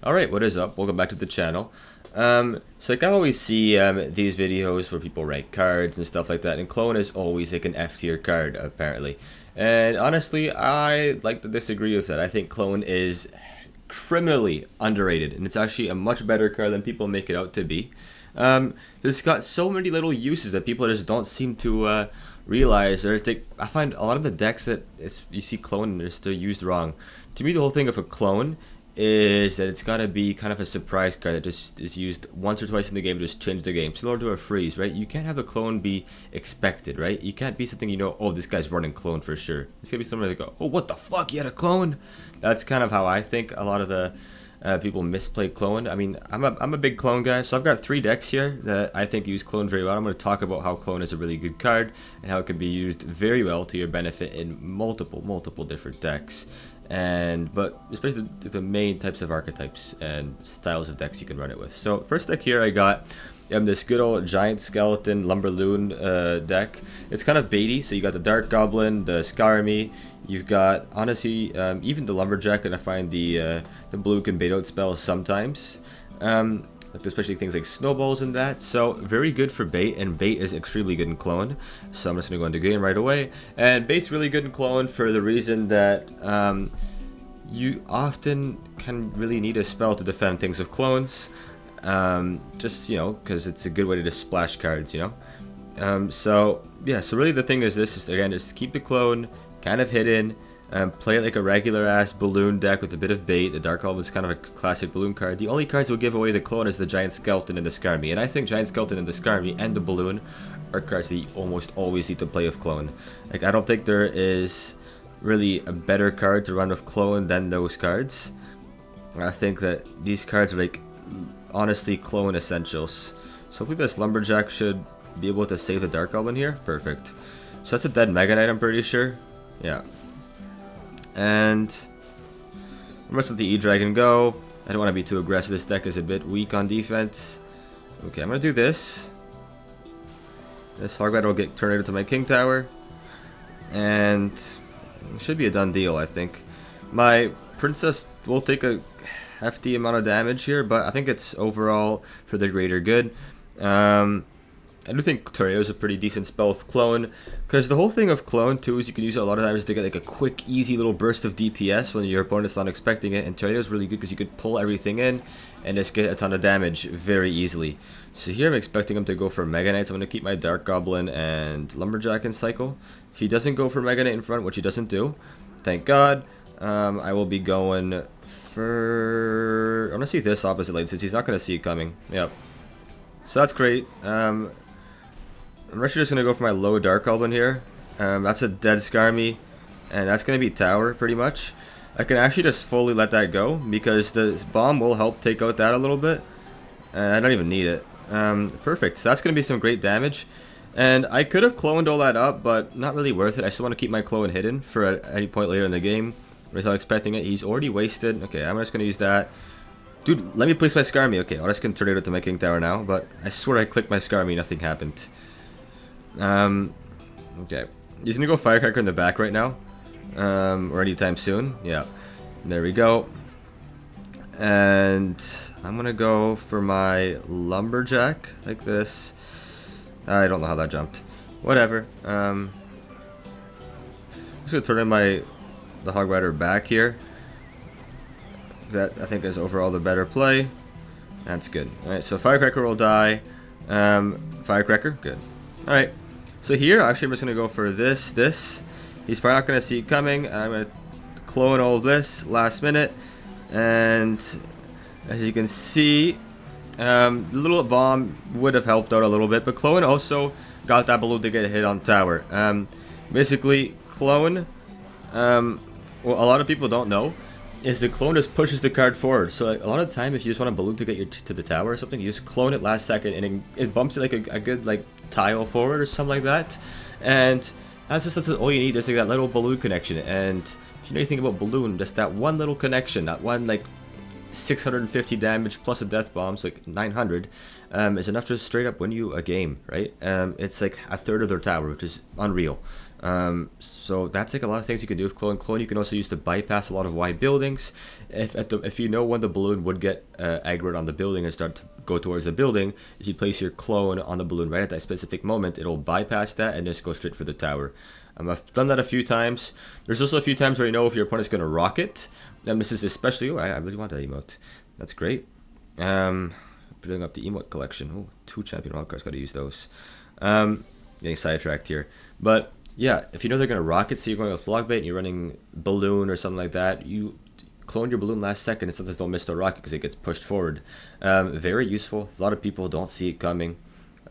Alright, what is up? Welcome back to the channel. So I can always see these videos where people rank cards and stuff like that, and Clone is always like an F tier card, apparently. And honestly, I like to disagree with that. I think Clone is criminally underrated, and it's actually a much better card than people make it out to be. It's got so many little uses that people just don't seem to realize. I find a lot of the decks that you see Clone, they're used wrong. To me, the whole thing of a Clone is that it's got to be kind of a surprise card that just is used once or twice in the game to just change the game. Similar to a freeze, right? You can't have the clone be expected, right? You can't be something you know, oh, this guy's running clone for sure. It's going to be something that go, oh, what the fuck, you had a clone? That's kind of how I think a lot of the people misplay clone. I mean, I'm a big clone guy, so I've got 3 decks here that I think use clone very well. I'm going to talk about how clone is a really good card and how it can be used very well to your benefit in multiple different decks. But especially the main types of archetypes and styles of decks you can run it with. So first deck here I got this good old giant skeleton lumberloon deck. It's kind of baity, so you got the dark goblin, the skarmy. You've got honestly even the lumberjack, and I find the blue can bait out spells sometimes. Especially things like snowballs and that. So very good for bait, and bait is extremely good in clone. So I'm just gonna go into game right away. And bait's really good in clone for the reason that you often can really need a spell to defend things with clones. Just, you know, because it's a good way to just splash cards, you know. So yeah, so really the thing is this is, again, just keep the clone kind of hidden. Play it like a regular ass balloon deck with a bit of bait. The Dark Elf is kind of a classic balloon card. The only cards that will give away the clone is the Giant Skeleton and the Skarmy. And I think Giant Skeleton and the Skarmy and the balloon are cards that you almost always need to play with clone. Like, I don't think there is really a better card to run with clone than those cards. I think that these cards are like honestly clone essentials. So hopefully this lumberjack should be able to save the Dark Goblin here. Perfect. So that's a dead Mega Knight, I'm pretty sure. Yeah. And I'm gonna let the E-Dragon go. I don't want to be too aggressive. This deck is a bit weak on defense. Okay, I'm gonna do this. This Hogbat will get turned into my King Tower. And it should be a done deal, I think. My Princess will take a hefty amount of damage here, but I think it's overall for the greater good. I do think Tornado is a pretty decent spell with Clone, because the whole thing of Clone too is you can use it a lot of times to get like a quick, easy little burst of DPS when your opponent's not expecting it, and Tornado is really good because you could pull everything in and just get a ton of damage very easily. So here I'm expecting him to go for Mega Knight, so I'm going to keep my Dark Goblin and Lumberjack in cycle. If he doesn't go for Mega Knight in front, which he doesn't do, thank God, I will be going for... I'm going to see this opposite lane since he's not going to see it coming. Yep. So that's great. I'm actually just going to go for my low Dark Goblin here. That's a dead Skarmy, and that's going to be Tower, pretty much. I can actually just fully let that go, because the bomb will help take out that a little bit. And I don't even need it. Perfect. So that's going to be some great damage. And I could have cloned all that up, but not really worth it. I still want to keep my clone hidden for any point later in the game without expecting it. He's already wasted. Okay, I'm just going to use that. Dude, let me place my Skarmy. Okay, I'm just going to turn it into my King Tower now, but I swear I clicked my Skarmy, nothing happened. Okay. He's gonna go Firecracker in the back right now. Or anytime soon. Yeah. There we go. And I'm gonna go for my Lumberjack, like this. I don't know how that jumped. Whatever. I'm just gonna turn in the Hog Rider back here. That, I think, is overall the better play. That's good. Alright, so Firecracker will die. Firecracker, good. Alright, so here, actually, I'm just going to go for this. He's probably not going to see it coming. I'm going to clone all this last minute. And as you can see, the little bomb would have helped out a little bit. But clone also got that balloon to get a hit on tower. Basically, clone, well, a lot of people don't know, is the clone just pushes the card forward. So like, a lot of the time, if you just want a balloon to get to the tower or something, you just clone it last second, and it bumps it like a good like tile forward or something like that. And that's all you need. There's like that little balloon connection. And if you know anything about balloon, just that one little connection, that one like 650 damage plus a death bomb, so like 900, is enough to straight up win you a game, right? It's like a third of their tower, which is unreal. So that's like a lot of things you can do with Clone. Clone you can also use to bypass a lot of wide buildings. If you know when the balloon would get aggroed on the building and start to go towards the building, if you place your Clone on the balloon right at that specific moment, it'll bypass that and just go straight for the tower. I've done that a few times. There's also a few times where you know if your opponent's going to rock it. This is especially... Oh, I really want that emote. That's great. Building up the emote collection. Oh, 2 champion wildcards. Got to use those. Getting sidetracked here. But, yeah, if you know they're going to rock it, so you're going with Flogbait and you're running Balloon or something like that, you clone your Balloon last second and sometimes don't miss the rocket because it gets pushed forward. Very useful. A lot of people don't see it coming.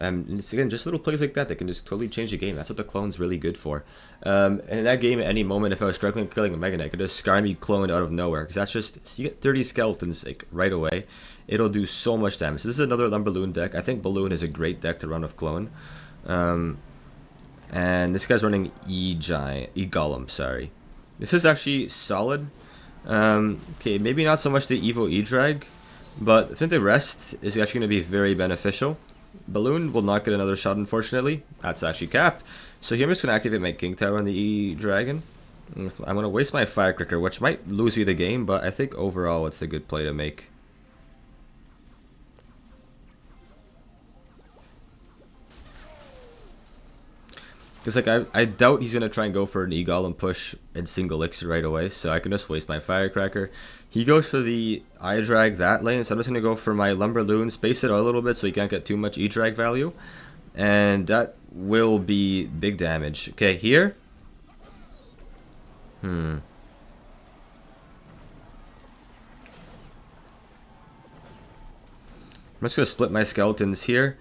And it's, again, just little plays like that can just totally change the game. That's what the clone's really good for. And in that game, at any moment, if I was struggling with killing a Mega Knight, I could just Skarmy clone out of nowhere. Because that's just, so you get 30 skeletons like right away. It'll do so much damage. So this is another Balloon deck. I think Balloon is a great deck to run with Clone. And this guy's running E-Golem, sorry. This is actually solid. Okay, maybe not so much the Evo E-Drag, but I think the rest is actually going to be very beneficial. Balloon will not get another shot, unfortunately. That's actually cap. So here I'm just going to activate my King Tower on the E-Dragon. I'm going to waste my Firecracker, which might lose me the game, but I think overall it's a good play to make. Because like I doubt he's going to try and go for an E-Golem push and single elixir right away, so I can just waste my Firecracker. He goes for the I-Drag that lane, so I'm just going to go for my Lumberloon, space it out a little bit so he can't get too much E-Drag value. And that will be big damage. Okay, here. I'm just going to split my skeletons here.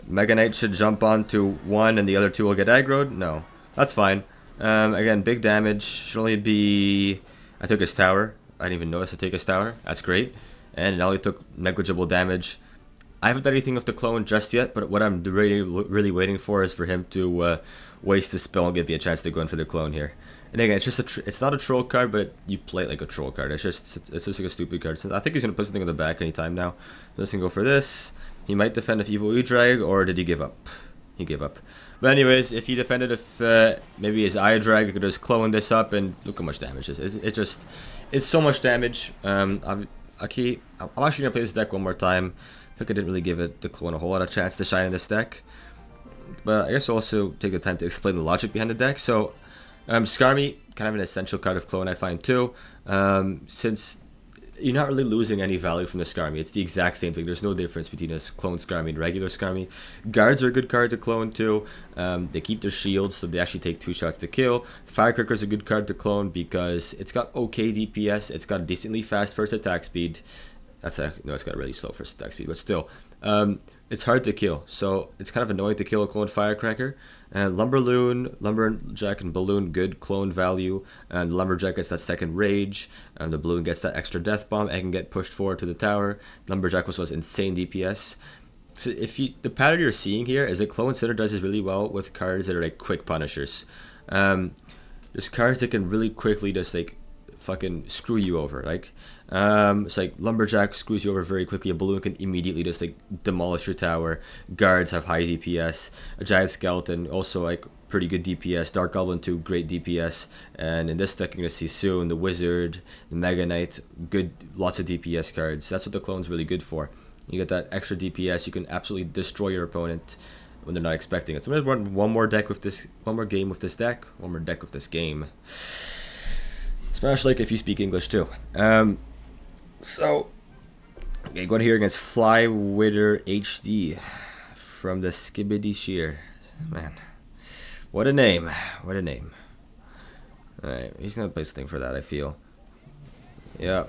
Mega Knight should jump onto one and the other two will get aggroed. No, that's fine. Again, big damage. Should only be... I took his tower. I didn't even notice I took his tower. That's great. And it only took negligible damage. I haven't done anything with the clone just yet, but what I'm really waiting for is for him to waste the spell and give me a chance to go in for the clone here. And again, it's just it's not a troll card, but you play it like a troll card. It's just like a stupid card. So I think he's gonna put something on the back anytime now. So let's go for this. He might defend if Evo E-Drag, or did he give up? He gave up. But anyways, if he defended if maybe his I-Drag, I could just clone this up and look how much damage it is. It's so much damage. I'm actually gonna play this deck one more time. I think I didn't really give the clone a whole lot of chance to shine in this deck. But I guess I'll also take the time to explain the logic behind the deck. So Skarmy, kind of an essential card of clone I find too. Since you're not really losing any value from the Skarmy. It's the exact same thing. There's no difference between a clone Skarmy and regular Skarmy. Guards are a good card to clone too. They keep their shields, so they actually take 2 shots to kill. Firecracker is a good card to clone because it's got okay DPS. It's got decently fast first attack speed. It's got really slow first attack speed, but still. It's hard to kill, so it's kind of annoying to kill a clone Firecracker. Lumberloon, Lumberjack, and Balloon, good clone value. And Lumberjack gets that second rage, and the Balloon gets that extra death bomb and can get pushed forward to the tower. Lumberjack also has insane DPS. So the pattern you're seeing here is that Clone synergizes really well with cards that are like quick punishers. There's cards that can really quickly just like fucking screw you over. Like it's like Lumberjack screws you over very quickly. A Balloon can immediately just like demolish your tower. Guards have high DPS. A Giant Skeleton also like pretty good DPS. Dark Goblin 2, great DPS. And in this deck you're gonna see soon the Wizard, the Mega Knight, good, lots of DPS cards. That's what the clone's really good for. You get that extra DPS. You can absolutely destroy your opponent when they're not expecting it. So I'm gonna run one more game with this deck. One more deck with this game. Smash like if you speak English too. Okay, going here against Flywitter HD from the Skibidi Shear. Man, what a name! What a name! All right, he's gonna play something for that. I feel. Yeah.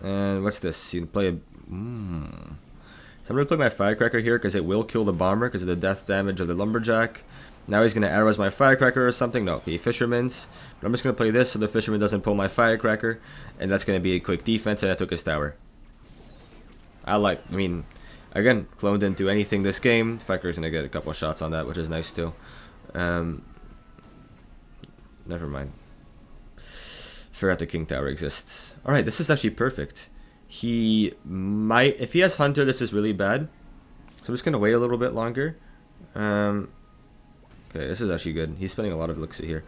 And what's this? You can play a. So I'm gonna play my Firecracker here because it will kill the bomber because of the death damage of the Lumberjack. Now he's going to arrows my Firecracker or something. No, okay, Fisherman's. But I'm just going to play this so the Fisherman doesn't pull my Firecracker. And that's going to be a quick defense, and I took his tower. I mean, again, Clone didn't do anything this game. Firecracker's going to get a couple of shots on that, which is nice too. Never mind. Forgot the king tower exists. Alright, this is actually perfect. He might... If he has hunter, this is really bad. So I'm just going to wait a little bit longer. Okay, this is actually good. He's spending a lot of elixir here.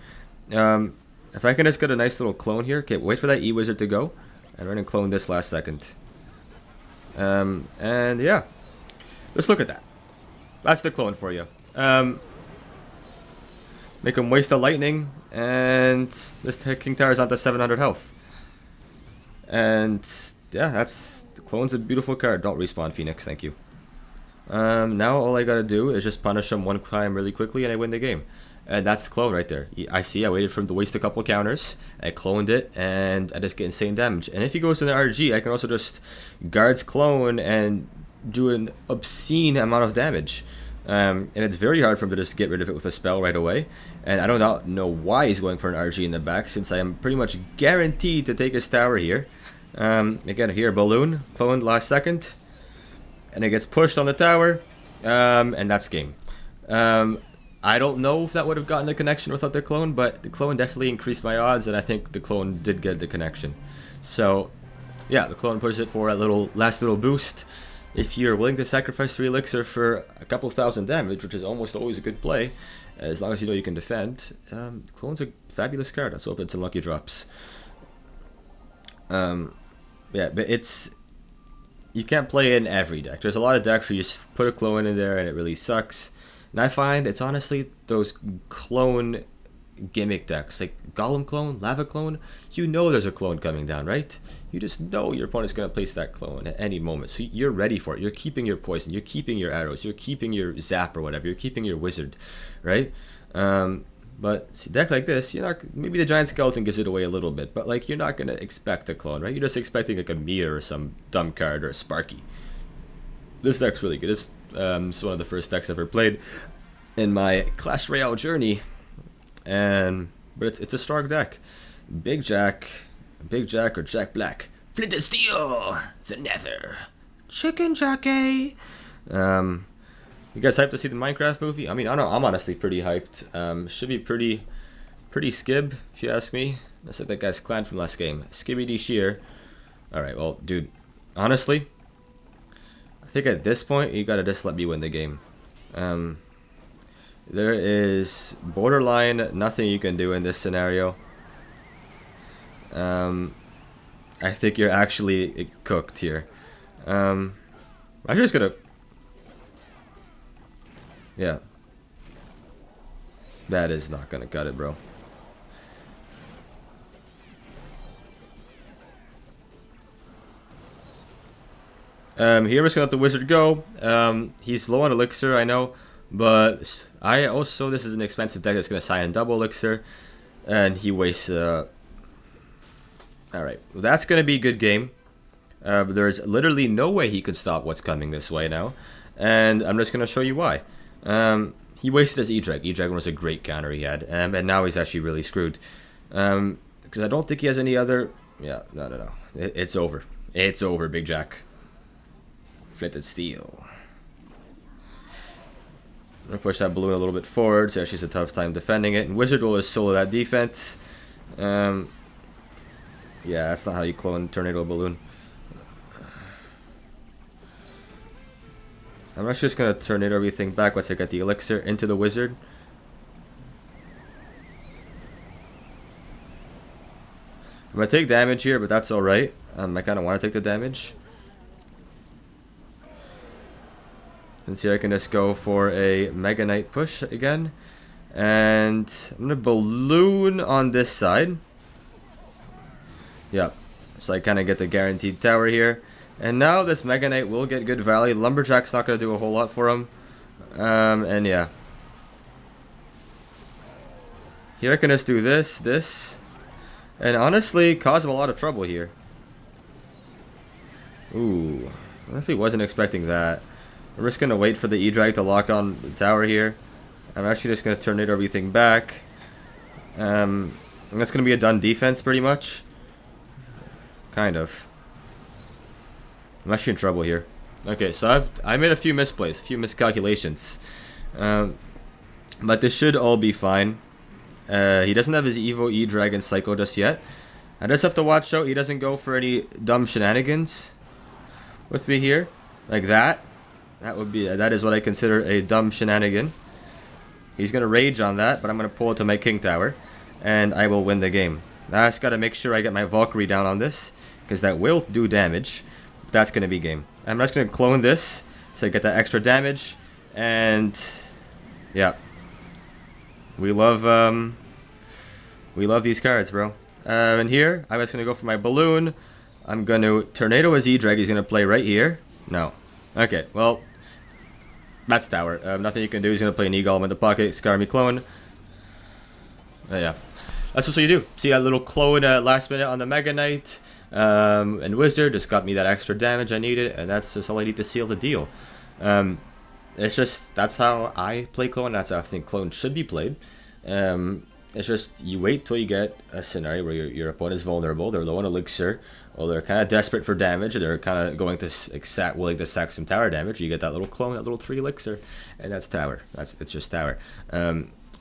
If I can just get a nice little clone here. Okay, wait for that E-Wizard to go. And we're going to clone this last second. And yeah. Just look at that. That's the clone for you. Make him waste a lightning. And this king tower is on to 700 health. And yeah, that's... The clone's a beautiful card. Don't respawn Phoenix, thank you. Now all I gotta do is just punish him one time really quickly and I win the game. And that's the clone right there. I waited for him to waste a couple counters. I cloned it and I just get insane damage. And if he goes to the RG, I can also just guards clone and do an obscene amount of damage. And it's very hard for him to just get rid of it with a spell right away. And I do not know why he's going for an RG in the back, since I am pretty much guaranteed to take his tower here. Again, here, balloon, cloned last second. And it gets pushed on the tower. And that's game. I don't know if that would have gotten the connection without the clone, but the clone definitely increased my odds, and I think the clone did get the connection. So, yeah, the clone pushes it for a last little boost. If you're willing to sacrifice 3 elixir for a couple thousand damage, which is almost always a good play, as long as you know you can defend, clone's a fabulous card. Let's hope it's in lucky drops. Yeah, but it's... You can't play in every deck. There's a lot of decks where you just put a clone in there and it really sucks. And I find it's honestly those clone gimmick decks, like Golem clone, Lava clone, you know there's a clone coming down, right? You just know your opponent's going to place that clone at any moment. So you're ready for it. You're keeping your poison, you're keeping your arrows, you're keeping your zap or whatever, you're keeping your wizard, right? But see, deck like this, you're not, maybe the giant skeleton gives it away a little bit, but like you're not going to expect a clone, right? You're just expecting like a Mir or some dumb card or a Sparky. This deck's really good. It's one of the first decks I ever played in my Clash Royale journey, but it's a strong deck. Big Jack or Jack Black, Flint and Steel, the Nether, Chicken Jockey. You guys hyped to see the Minecraft movie? I mean, I know I'm honestly pretty hyped. Should be pretty skib if you ask me. That's like that guy's clan from last game, Skibby D Shear. All right, well, dude, honestly, I think at this point you gotta just let me win the game. There is borderline nothing you can do in this scenario. I think you're actually cooked here. I'm just gonna... Yeah. That is not gonna cut it, bro. Here we're just gonna let the wizard go. He's low on elixir, I know. But I also, this is an expensive deck that's going to sign in double elixir. And he wastes... Alright, well, that's going to be a good game. But there's literally no way he could stop what's coming this way now. And I'm just going to show you why. He wasted his E-Dragon. E-Dragon was a great counter he had. And now he's actually really screwed. Because I don't think he has any other... Yeah, no. It's over. It's over, Big Jack. Flint and Steel. I'm going to push that balloon a little bit forward, so she's a tough time defending it. And Wizard will just solo that defense. Yeah, that's not how you clone Tornado Balloon. I'm actually just going to tornado everything back once I get the elixir into the wizard. I'm going to take damage here, but that's alright. I kind of want to take the damage. And see, I can just go for a Mega Knight push again. And I'm going to balloon on this side. Yep. So I kind of get the guaranteed tower here. And now this Mega Knight will get good value. Lumberjack's not going to do a whole lot for him. And yeah. Here I can just do this. And honestly, cause him a lot of trouble here. Ooh. I actually wasn't expecting that. I'm just going to wait for the E-Drag to lock on the tower here. I'm actually just going to tornado everything back. And that's going to be a done defense pretty much. Kind of. I'm actually in trouble here. Okay, so I made a few misplays, a few miscalculations. But this should all be fine. He doesn't have his Evo E-Dragon Psycho just yet. I just have to watch out he doesn't go for any dumb shenanigans with me here. Like that. That is what I consider a dumb shenanigan. He's going to rage on that, but I'm going to pull it to my king tower. And I will win the game. Now I just got to make sure I get my Valkyrie down on this, because that will do damage. That's going to be game. I'm just going to clone this, so I get that extra damage. And yeah. We love these cards, bro. And here, I'm just going to go for my balloon. I'm going to tornado his E-Drag. He's going to play right here. No. Okay, well, that's tower. Nothing you can do. He's going to play an E-Golem in the pocket. Scar me clone. Yeah. That's just what you do. See that little clone last minute on the Mega Knight. And Wizard just got me that extra damage I needed. And that's just all I need to seal the deal. It's just, that's how I play clone. That's how I think clone should be played. It's just, you wait till you get a scenario where your opponent is vulnerable. They're low on elixir. Or they're kind of desperate for damage. Or they're kind of going to willing to sack some tower damage. You get that little clone, that little 3 elixir. And that's tower. It's just tower.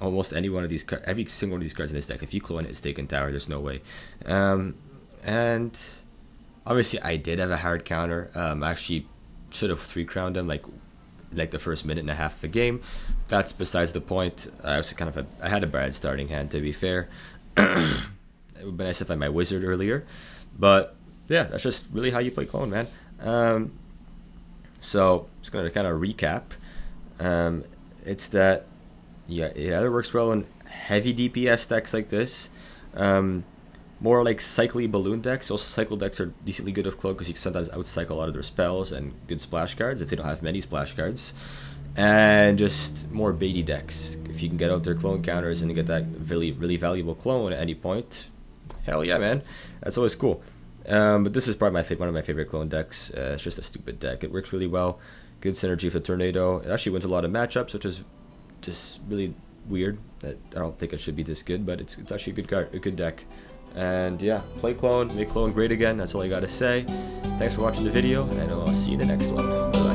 Almost any one of these cards, every single one of these cards in this deck, if you clone it, it's taken tower. There's no way. And obviously, I did have a hard counter. I actually should have 3-crowned him like the first minute and a half of the game. That's besides the point. I was I had a bad starting hand, to be fair. It would be nice if I had my Wizard earlier. But yeah, that's just really how you play clone, man. So just gonna kind of recap. It's that, yeah, it either works well in heavy DPS decks like this, more like cycly balloon decks. Also, cycle decks are decently good with clone because you can sometimes outcycle a lot of their spells and good splash cards if they don't have many splash cards. And just more baity decks. If you can get out their clone counters and get that really, really valuable clone at any point, hell yeah, man. That's always cool. But this is probably one of my favorite clone decks. It's just a stupid deck. It works really well. Good synergy with the Tornado. It actually wins a lot of matchups, which is just really weird. I don't think it should be this good, but it's actually a good card, a good deck. And yeah, play clone, make clone great again. That's all I gotta say. Thanks for watching the video, and I'll see you in the next one. Bye.